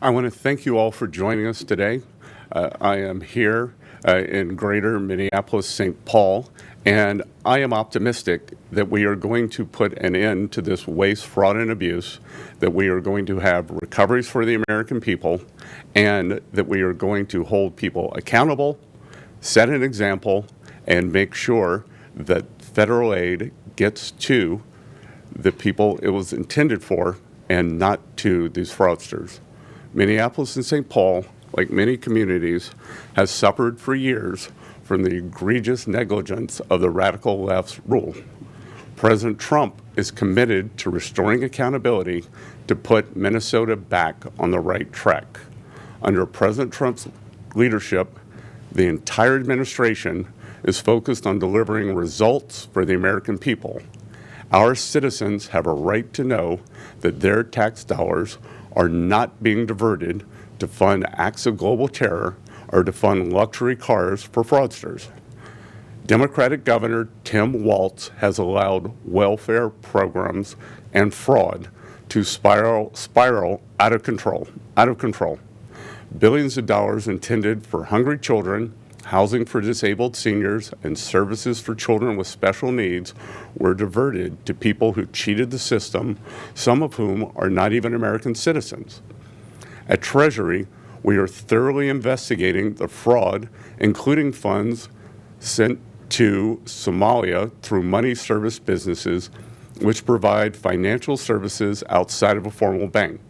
I want to thank you all for joining us today. I am here in greater Minneapolis, St. Paul, and I am optimistic that we are going to put an end to this waste, fraud, and abuse, that we are going to have recoveries for the American people, and that we are going to hold people accountable, set an example, and make sure that federal aid gets to the people it was intended for and not to these fraudsters. Minneapolis and St. Paul, like many communities, has suffered for years from the egregious negligence of the radical left's rule. President Trump is committed to restoring accountability to put Minnesota back on the right track. Under President Trump's leadership, the entire administration is focused on delivering results for the American people. Our citizens have a right to know that their tax dollars are not being diverted to fund acts of global terror or to fund luxury cars for fraudsters. Democratic Governor Tim Walz has allowed welfare programs and fraud to spiral out of control. Billions of dollars intended for hungry children, housing for disabled seniors, and services for children with special needs were diverted to people who cheated the system, some of whom are not even American citizens. At Treasury, we are thoroughly investigating the fraud, including funds sent to Somalia through money service businesses which provide financial services outside of a formal bank.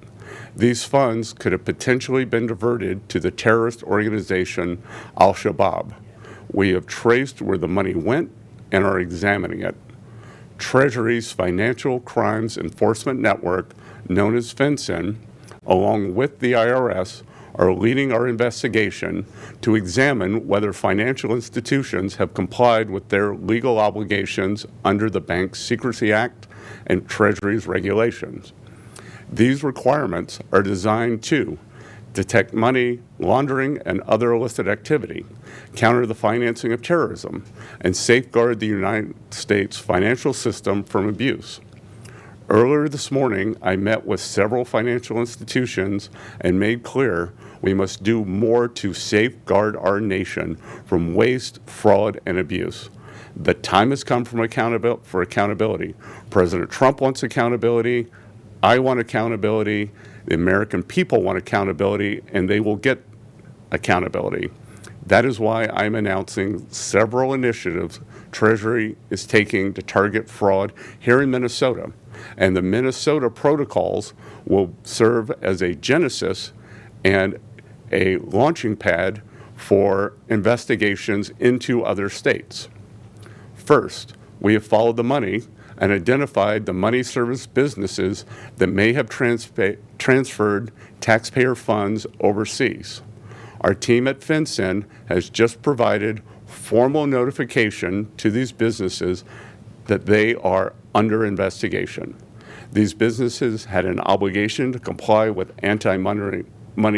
These funds could have potentially been diverted to the terrorist organization Al-Shabaab. We have traced where the money went and are examining it. Treasury's Financial Crimes Enforcement Network, known as FinCEN, along with the IRS, are leading our investigation to examine whether financial institutions have complied with their legal obligations under the Bank Secrecy Act and Treasury's regulations. These requirements are designed to detect money laundering and other illicit activity, counter the financing of terrorism, and safeguard the United States financial system from abuse. Earlier this morning, I met with several financial institutions and made clear we must do more to safeguard our nation from waste, fraud, and abuse. The time has come for accountability. President Trump wants accountability. I want accountability, the American people want accountability, and they will get accountability. That is why I'm announcing several initiatives Treasury is taking to target fraud here in Minnesota. And the Minnesota protocols will serve as a genesis and a launching pad for investigations into other states. First, we have followed the money and identified the money service businesses that may have transferred taxpayer funds overseas. Our team at FinCEN has just provided formal notification to these businesses that they are under investigation. These businesses had an obligation to comply with anti-money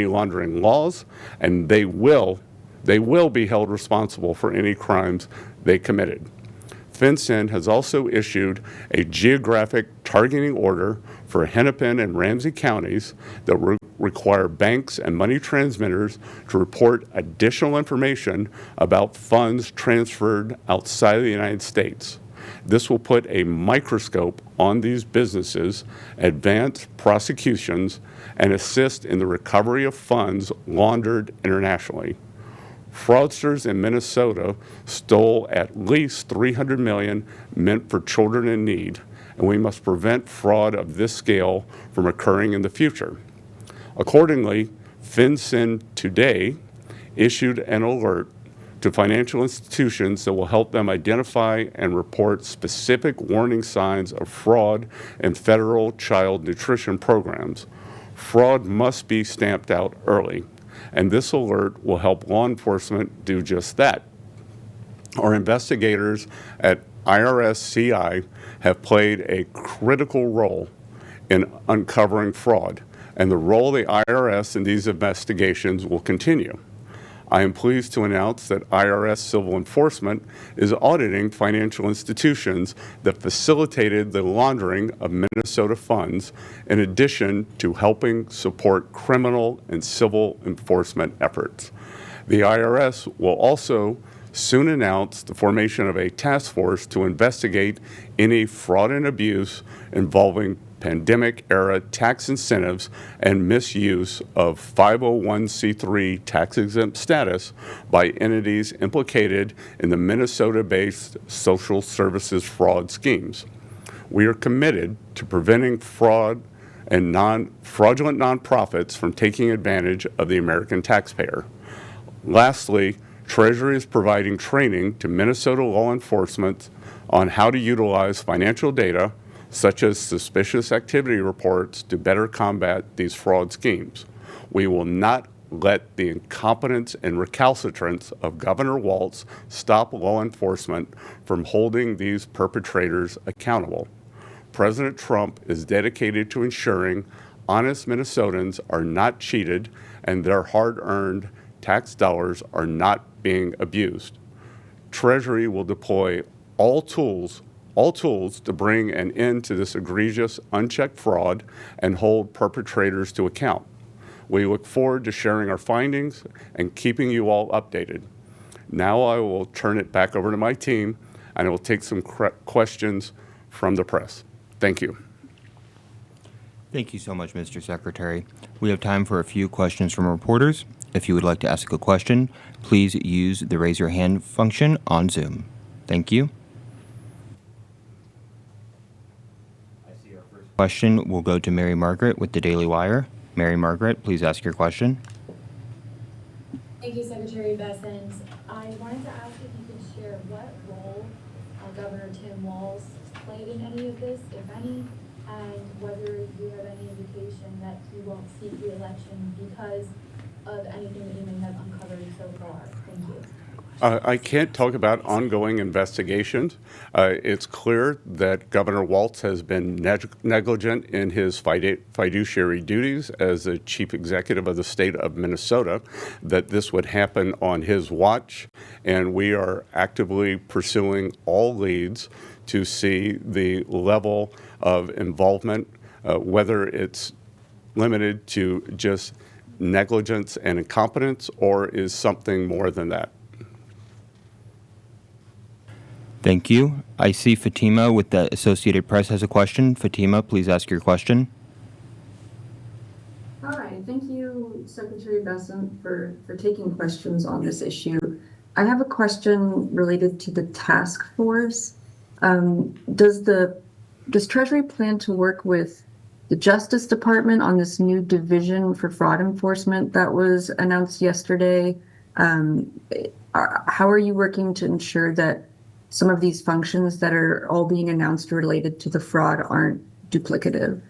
laundering laws, and they will be held responsible for any crimes they committed. FinCEN has also issued a geographic targeting order for Hennepin and Ramsey counties that require banks and money transmitters to report additional information about funds transferred outside of the United States. This will put a microscope on these businesses, advance prosecutions, and assist in the recovery of funds laundered internationally. Fraudsters in Minnesota stole at least $300 million meant for children in need, and we must prevent fraud of this scale from occurring in the future. Accordingly, FinCEN today issued an alert to financial institutions that will help them identify and report specific warning signs of fraud in federal child nutrition programs. Fraud must be stamped out early, and this alert will help law enforcement do just that. Our investigators at IRS-CI have played a critical role in uncovering fraud, and the role of the IRS in these investigations will continue. I am pleased to announce that IRS Civil Enforcement is auditing financial institutions that facilitated the laundering of Minnesota funds, in addition to helping support criminal and civil enforcement efforts. The IRS will also soon announce the formation of a task force to investigate any fraud and abuse involving pandemic-era tax incentives and misuse of 501c3 tax-exempt status by entities implicated in the Minnesota-based social services fraud schemes. We are committed to preventing fraud and fraudulent nonprofits from taking advantage of the American taxpayer. Lastly, Treasury is providing training to Minnesota law enforcement on how to utilize financial data, such as suspicious activity reports, to better combat these fraud schemes. We will not let the incompetence and recalcitrance of Governor Walz stop law enforcement from holding these perpetrators accountable. President Trump is dedicated to ensuring honest Minnesotans are not cheated and their hard-earned tax dollars are not being abused. Treasury will deploy all tools to bring an end to this egregious, unchecked fraud and hold perpetrators to account. We look forward to sharing our findings and keeping you all updated. Now I will turn it back over to my team, and I will take some questions from the press. Thank you. Thank you so much, Mr. Secretary. We have time for a few questions from reporters. If you would like to ask a question, please use the raise your hand function on Zoom. Thank you. Question will go to Mary Margaret with the Daily Wire. Mary Margaret, please ask your question. Thank you, Secretary Bessent. I wanted to ask if you could share what role Governor Tim Walz played in any of this, if any, and whether you have any indication that he won't seek re-election because of anything that you may have uncovered so far. Thank you. I can't talk about ongoing investigations. It's clear that Governor Walz has been negligent in his fiduciary duties as the chief executive of the state of Minnesota, that this would happen on his watch, and we are actively pursuing all leads to see the level of involvement, whether it's limited to just negligence and incompetence or is something more than that. Thank you. I see Fatima with the Associated Press has a question. Fatima, please ask your question. Hi, thank you, Secretary Bessent, for taking questions on this issue. I have a question related to the task force. Does Treasury plan to work with the Justice Department on this new division for fraud enforcement that was announced yesterday? How are you working to ensure that some of these functions that are all being announced related to the fraud aren't duplicative?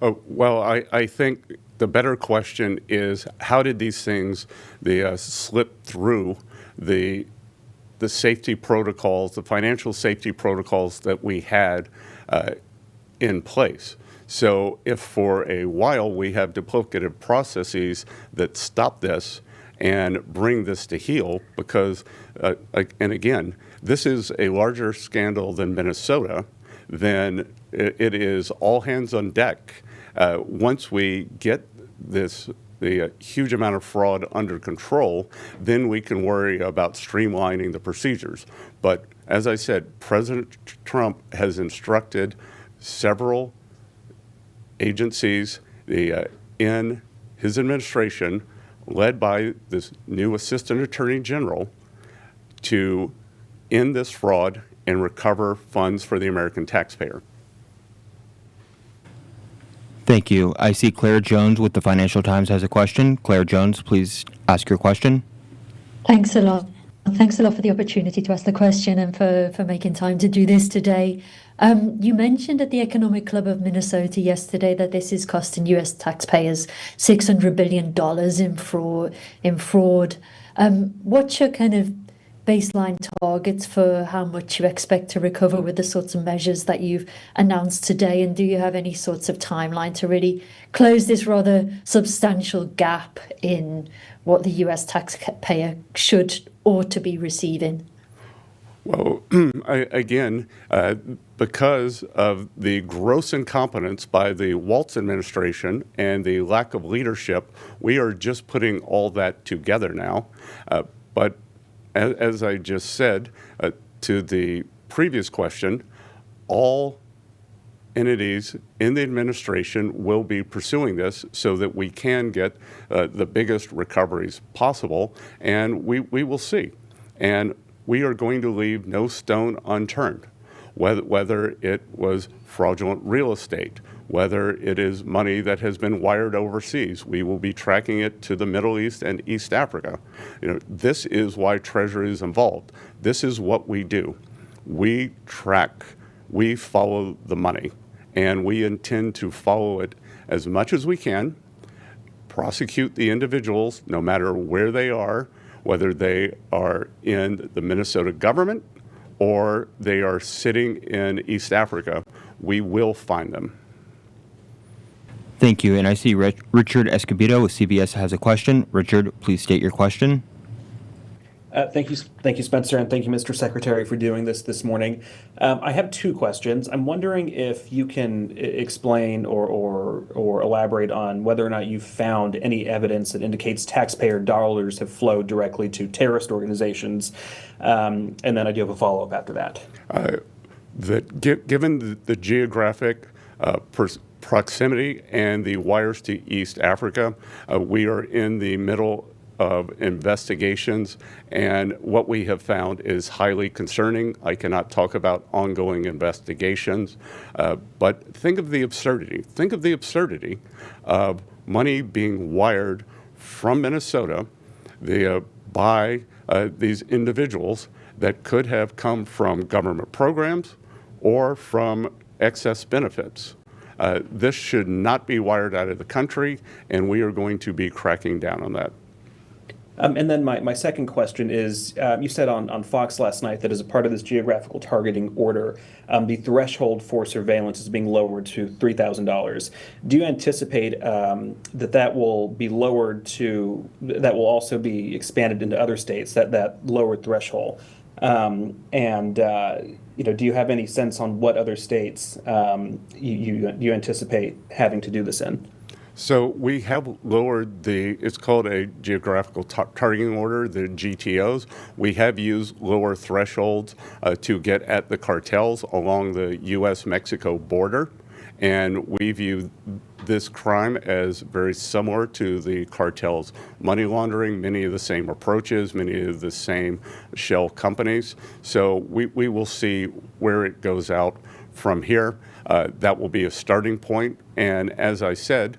Oh, well, I think the better question is, how did these things slip through the safety protocols, the financial safety protocols that we had in place? So if for a while we have duplicative processes that stop this and bring this to heel, because, and again, this is a larger scandal than Minnesota, then it is all hands on deck. Once we get the huge amount of fraud under control, then we can worry about streamlining the procedures. But as I said, President Trump has instructed several agencies in his administration, led by this new Assistant Attorney General, to end this fraud and recover funds for the American taxpayer. Thank you. I see Claire Jones with the Financial Times has a question. Claire Jones, please ask your question. Thanks a lot. Thanks a lot for the opportunity to ask the question and for making time to do this today. You mentioned at the Economic Club of Minnesota yesterday that this is costing U.S. taxpayers $600 billion in fraud. What's your kind of baseline targets for how much you expect to recover with the sorts of measures that you've announced today? And do you have any sorts of timeline to really close this rather substantial gap in what the US taxpayer should or to be receiving? Well, again, because of the gross incompetence by the Waltz administration and the lack of leadership, we are just putting all that together now. But as I just said to the previous question, all entities in the administration will be pursuing this so that we can get the biggest recoveries possible, and we will see. And we are going to leave no stone unturned, whether it was fraudulent real estate, whether it is money that has been wired overseas. We will be tracking it to the Middle East and East Africa. This is why Treasury is involved. This is what we do. We track, we follow the money, and we intend to follow it as much as we can, prosecute the individuals no matter where they are, whether they are in the Minnesota government or they are sitting in East Africa. We will find them. Thank you. And I see Richard Escobedo with CBS has a question. Richard, please state your question. Thank you, Spencer, and thank you, Mr. Secretary, for doing this morning. I have two questions. I'm wondering if you can explain or elaborate on whether or not you've found any evidence that indicates taxpayer dollars have flowed directly to terrorist organizations. And then I do have a follow-up after that. Given the geographic proximity and the wires to East Africa, we are in the middle of investigations, and what we have found is highly concerning. I cannot talk about ongoing investigations, but think of the absurdity. Think of the absurdity of money being wired from Minnesota by these individuals that could have come from government programs or from excess benefits. This should not be wired out of the country, and we are going to be cracking down on that. And then my second question is, you said on Fox last night that as a part of this geographical targeting order, the threshold for surveillance is being lowered to $3,000. Do you anticipate that will be lowered that will also be expanded into other states, that lowered threshold? Do you have any sense on what other states you anticipate having to do this in? So we have lowered it's called a geographical targeting order, the GTOs. We have used lower thresholds to get at the cartels along the U.S.-Mexico border. And we view this crime as very similar to the cartel's money laundering, many of the same approaches, many of the same shell companies. So we will see where it goes out from here. That will be a starting point. And as I said,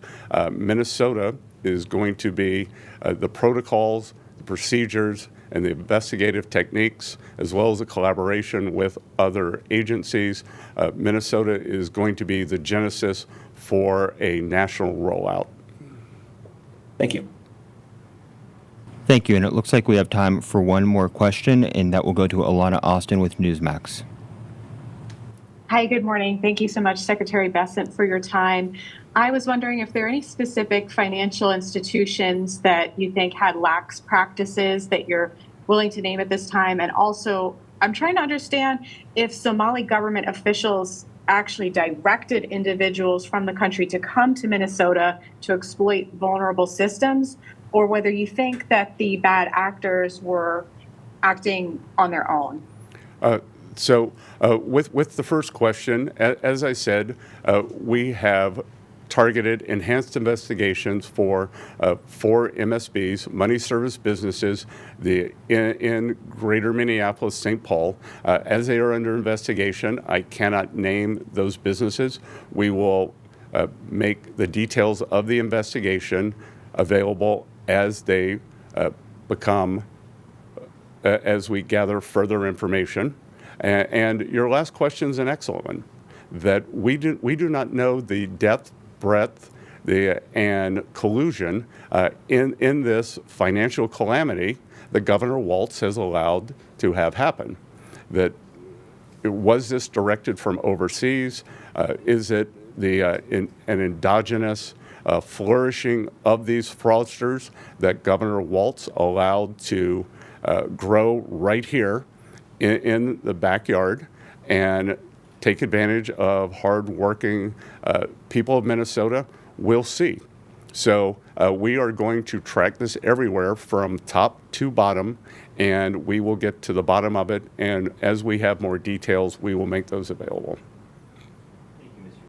Minnesota is going to be the protocols, the procedures, and the investigative techniques, as well as the collaboration with other agencies. Minnesota is going to be the genesis for a national rollout. Thank you. Thank you. And it looks like we have time for one more question, and that will go to Alana Austin with Newsmax. Hi, good morning. Thank you so much, Secretary Bessent, for your time. I was wondering if there are any specific financial institutions that you think had lax practices that you're willing to name at this time. And also, I'm trying to understand if Somali government officials actually directed individuals from the country to come to Minnesota to exploit vulnerable systems, or whether you think that the bad actors were acting on their own. So with the first question, as I said, we have targeted enhanced investigations for MSBs, money service businesses, in greater Minneapolis, St. Paul. As they are under investigation, I cannot name those businesses. We will make the details of the investigation available as they as we gather further information. And your last question is an excellent one, that we do not know the depth, breadth, and collusion in this financial calamity that Governor Walz has allowed to have happen. That was this directed from overseas? Is it an endogenous flourishing of these fraudsters that Governor Walz allowed to grow right here in the backyard and take advantage of hardworking people of Minnesota? We'll see. So we are going to track this everywhere from top to bottom, and we will get to the bottom of it. And as we have more details, we will make those available.